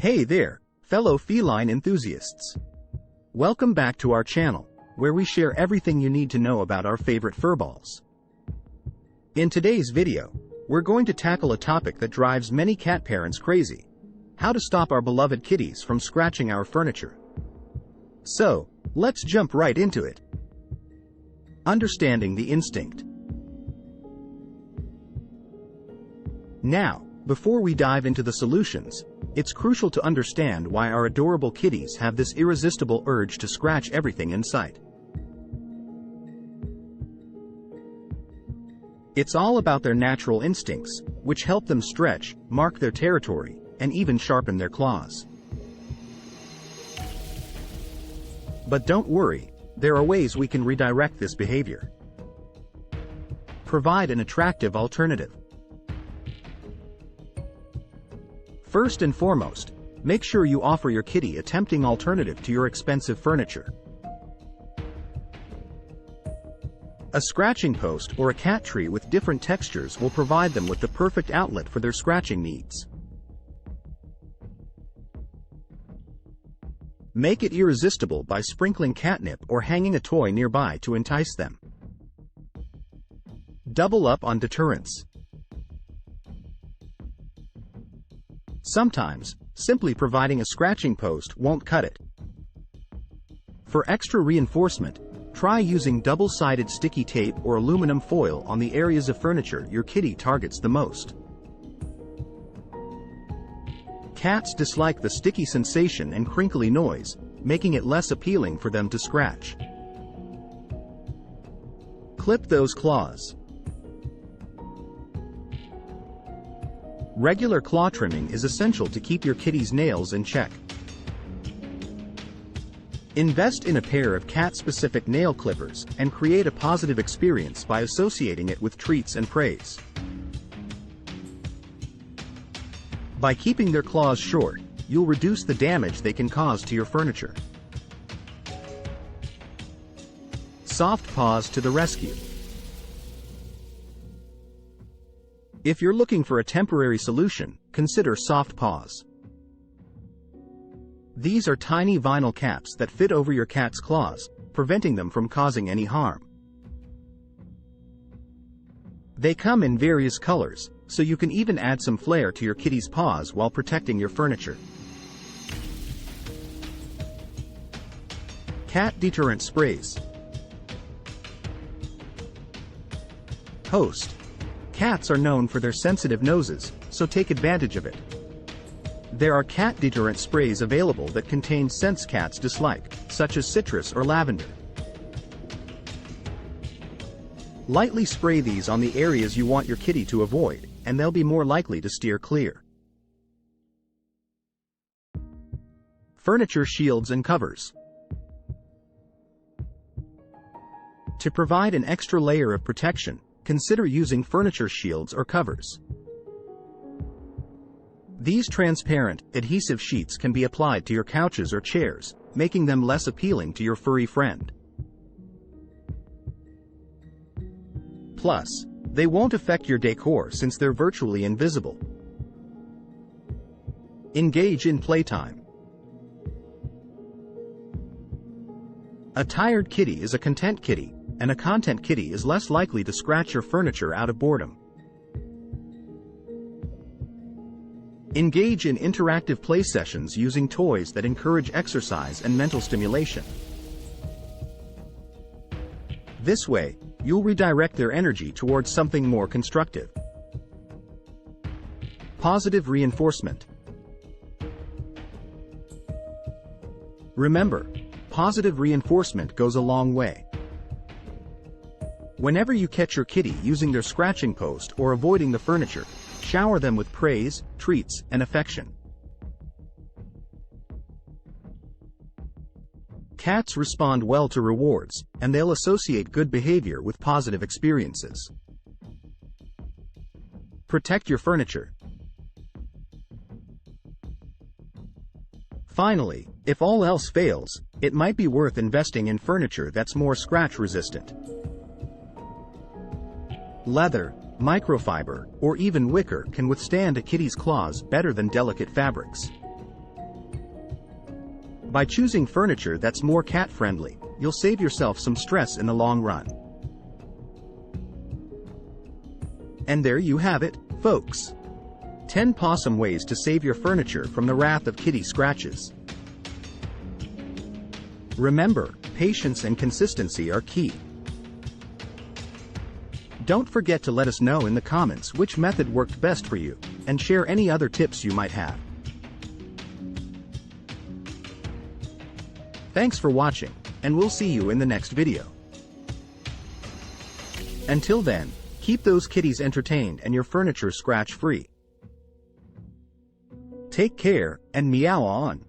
Hey there, fellow feline enthusiasts. Welcome back to our channel, where we share everything you need to know about our favorite furballs. In today's video, we're going to tackle a topic that drives many cat parents crazy: how to stop our beloved kitties from scratching our furniture. So, let's jump right into it. Understanding the instinct. Now, before we dive into the solutions, it's crucial to understand why our adorable kitties have this irresistible urge to scratch everything in sight. It's all about their natural instincts, which help them stretch, mark their territory, and even sharpen their claws. But don't worry, there are ways we can redirect this behavior. Provide an attractive alternative. First and foremost, make sure you offer your kitty a tempting alternative to your expensive furniture. A scratching post or a cat tree with different textures will provide them with the perfect outlet for their scratching needs. Make it irresistible by sprinkling catnip or hanging a toy nearby to entice them. Double up on deterrence. Sometimes, simply providing a scratching post won't cut it. For extra reinforcement, try using double-sided sticky tape or aluminum foil on the areas of furniture your kitty targets the most. Cats dislike the sticky sensation and crinkly noise, making it less appealing for them to scratch. Clip those claws. Regular claw trimming is essential to keep your kitty's nails in check. Invest in a pair of cat-specific nail clippers and create a positive experience by associating it with treats and praise. By keeping their claws short, you'll reduce the damage they can cause to your furniture. Soft paws to the rescue. If you're looking for a temporary solution, consider soft paws. These are tiny vinyl caps that fit over your cat's claws, preventing them from causing any harm. They come in various colors, so you can even add some flair to your kitty's paws while protecting your furniture. Cat deterrent sprays. Host. Cats are known for their sensitive noses, so take advantage of it. There are cat deterrent sprays available that contain scents cats dislike, such as citrus or lavender. Lightly spray these on the areas you want your kitty to avoid, and they'll be more likely to steer clear. Furniture shields and covers. To provide an extra layer of protection, consider using furniture shields or covers. These transparent, adhesive sheets can be applied to your couches or chairs, making them less appealing to your furry friend. Plus, they won't affect your decor since they're virtually invisible. Engage in playtime. A tired kitty is a content kitty, and a content kitty is less likely to scratch your furniture out of boredom. Engage in interactive play sessions using toys that encourage exercise and mental stimulation. This way, you'll redirect their energy towards something more constructive. Positive reinforcement. Remember, positive reinforcement goes a long way. Whenever you catch your kitty using their scratching post or avoiding the furniture, shower them with praise, treats, and affection. Cats respond well to rewards, and they'll associate good behavior with positive experiences. Protect your furniture. Finally, if all else fails, it might be worth investing in furniture that's more scratch-resistant. Leather, microfiber, or even wicker can withstand a kitty's claws better than delicate fabrics. By choosing furniture that's more cat-friendly, you'll save yourself some stress in the long run. And there you have it, folks. 10 awesome ways to save your furniture from the wrath of kitty scratches. Remember, patience and consistency are key. Don't forget to let us know in the comments which method worked best for you, and share any other tips you might have. Thanks for watching, and we'll see you in the next video. Until then, keep those kitties entertained and your furniture scratch-free. Take care, and meow on.